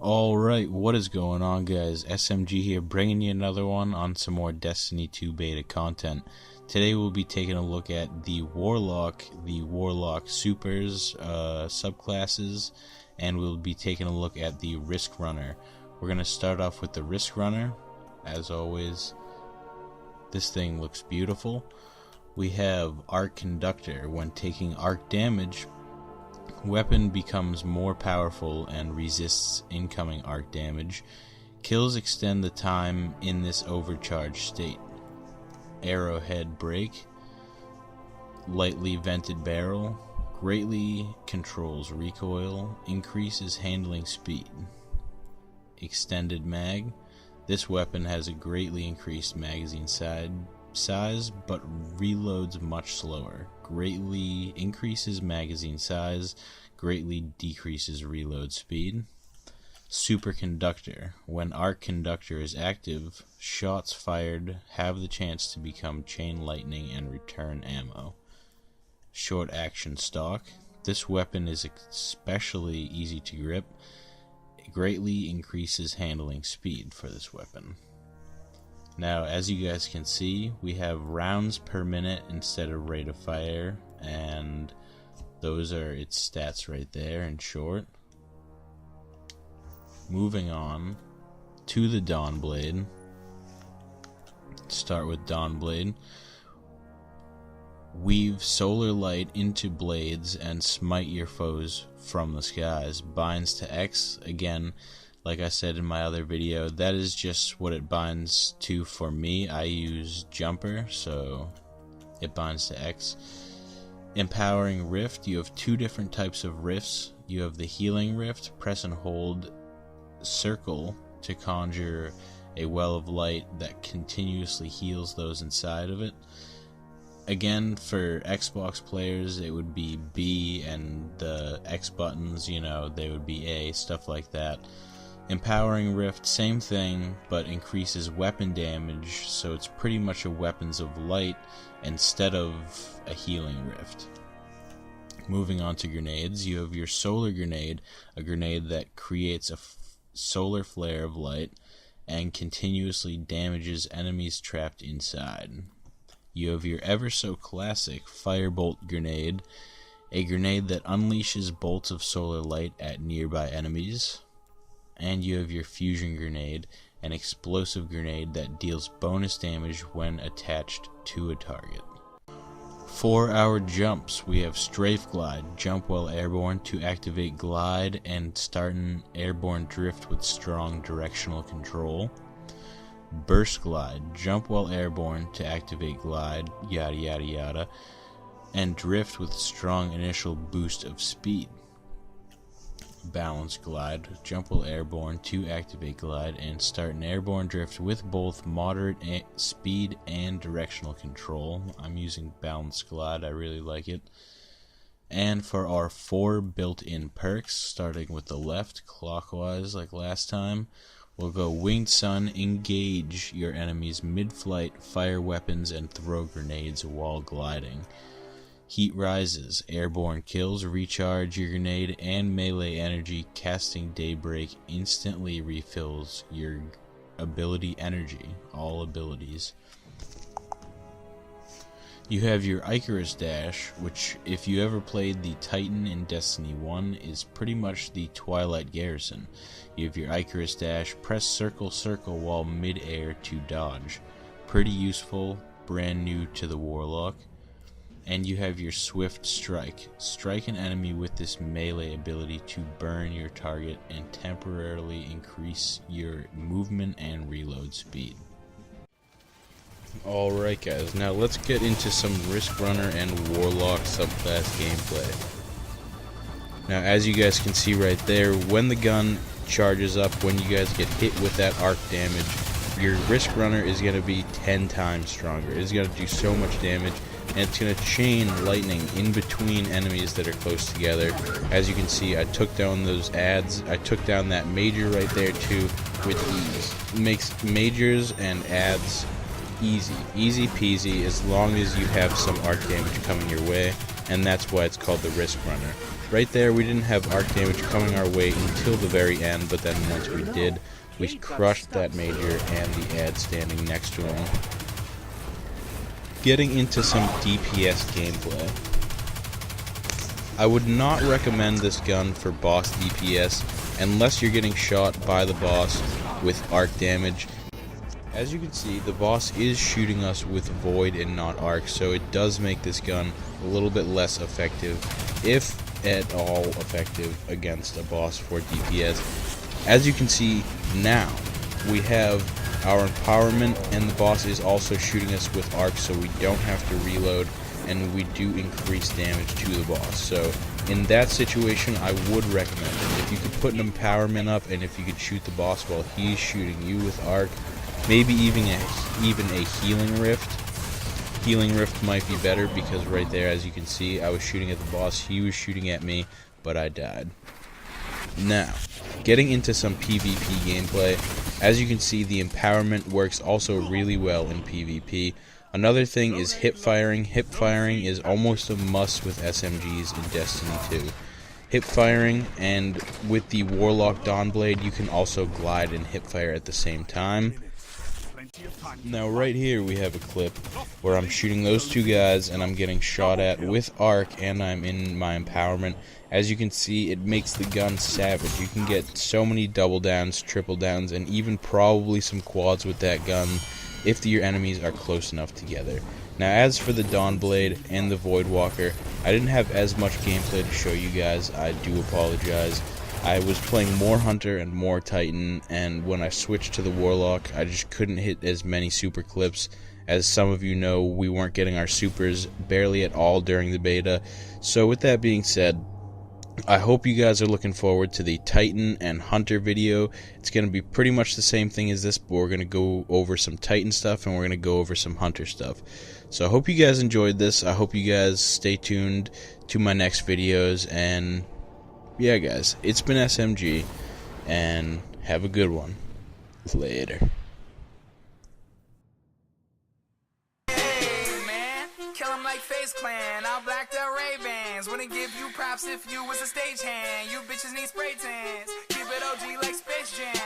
Alright, what is going on, guys? SMG here, bringing you another one on some more Destiny 2 beta content. Today we'll be taking a look at the Warlock Supers subclasses, and we'll be taking a look at the Riskrunner. We're going to start off with the Riskrunner. As always, this thing looks beautiful. We have Arc Conductor. When taking arc damage, weapon becomes more powerful and resists incoming arc damage. Kills extend the time in this overcharged state. Arrowhead break. Lightly vented barrel. Greatly controls recoil. Increases handling speed. Extended mag. This weapon has a greatly increased magazine size, but reloads much slower. Greatly increases magazine size, greatly decreases reload speed. Superconductor. When Arc Conductor is active, shots fired have the chance to become chain lightning and return ammo. Short action stock. This weapon is especially easy to grip. It greatly increases handling speed for this weapon. Now, as you guys can see, we have rounds per minute instead of rate of fire, and those are its stats right there in short. Moving on to the Dawnblade. Start with Dawnblade. Weave solar light into blades and smite your foes from the skies. Binds to X. Again, like I said in my other video, that is just what it binds to for me. I use jumper, so it binds to X. Empowering Rift. You have two different types of rifts. You have the Healing Rift. Press and hold circle to conjure a well of light that continuously heals those inside of it. Again, for Xbox players, it would be B, and the X buttons, they would be A, stuff like that. Empowering Rift, same thing, but increases weapon damage, so it's pretty much a Weapons of Light instead of a Healing Rift. Moving on to grenades, you have your Solar Grenade, a grenade that creates a solar flare of light and continuously damages enemies trapped inside. You have your ever so classic Firebolt Grenade, a grenade that unleashes bolts of solar light at nearby enemies. And you have your Fusion Grenade, an explosive grenade that deals bonus damage when attached to a target. For our jumps, we have Strafe Glide, jump while airborne to activate glide and start an airborne drift with strong directional control. Burst Glide, jump while airborne to activate glide, yada yada yada, and drift with strong initial boost of speed. Balance Glide, jump while airborne to activate glide and start an airborne drift with both moderate speed and directional control. I'm using Balance Glide, I really like it. And for our 4 built-in perks, starting with the left clockwise like last time, we'll go Winged Sun, engage your enemies mid-flight, fire weapons, and throw grenades while gliding. Heat Rises, airborne kills, recharge your grenade and melee energy. Casting Daybreak instantly refills your ability energy, all abilities. You have your Icarus Dash, which if you ever played the Titan in Destiny 1 is pretty much the Twilight Garrison. You have your Icarus Dash, press circle while mid-air to dodge. Pretty useful, brand new to the Warlock. And you have your Swift Strike. Strike an enemy with this melee ability to burn your target and temporarily increase your movement and reload speed. Alright guys, now let's get into some Riskrunner and Warlock subclass gameplay. Now as you guys can see right there, when the gun charges up, when you guys get hit with that arc damage, your Riskrunner is going to be 10 times stronger. It's going to do so much damage, and it's going to chain lightning in between enemies that are close together. As you can see, I took down those adds. I took down that major right there too with ease. It makes majors and adds easy peasy as long as you have some arc damage coming your way. and that's why it's called the Riskrunner. Right there, we didn't have arc damage coming our way until the very end, but then once we did, we crushed that major and the ad standing next to him. Getting into some DPS gameplay. I would not recommend this gun for boss DPS unless you're getting shot by the boss with arc damage. As you can see, the boss is shooting us with void and not arc, so it does make this gun a little bit less effective, if at all effective, against a boss for DPS. As you can see now, we have our empowerment, and the boss is also shooting us with arc, so we don't have to reload, and we do increase damage to the boss. So in that situation, I would recommend it. If you could put an empowerment up, and if you could shoot the boss while he's shooting you with arc, maybe even a healing rift. Healing rift might be better, because right there, as you can see, I was shooting at the boss, he was shooting at me, but I died. Now, getting into some PvP gameplay. As you can see, the empowerment works also really well in PvP. Another thing is hip firing. Hip firing is almost a must with SMGs in Destiny 2. Hip firing, and with the Warlock Dawnblade, you can also glide and hip fire at the same time. Now right here we have a clip where I'm shooting those two guys and I'm getting shot at with arc, and I'm in my empowerment. As you can see, it makes the gun savage. You can get so many double downs, triple downs, and even probably some quads with that gun if your enemies are close enough together. Now as for the Dawnblade and the Voidwalker, I didn't have as much gameplay to show you guys. I do apologize. I was playing more Hunter and more Titan, and when I switched to the Warlock, I just couldn't hit as many super clips. As some of you know, we weren't getting our supers barely at all during the beta. So with that being said, I hope you guys are looking forward to the Titan and Hunter video. It's going to be pretty much the same thing as this, but we're going to go over some Titan stuff and we're going to go over some Hunter stuff. So I hope you guys enjoyed this. I hope you guys stay tuned to my next videos, and yeah guys, it's been SMG, and have a good one. Later. Hey man, kill 'em like Face Clan. I'll black the Ray-Bans. Wouldn't give you props if you was a stagehand. You bitches need spray tans. Keep it OG like Space Jams.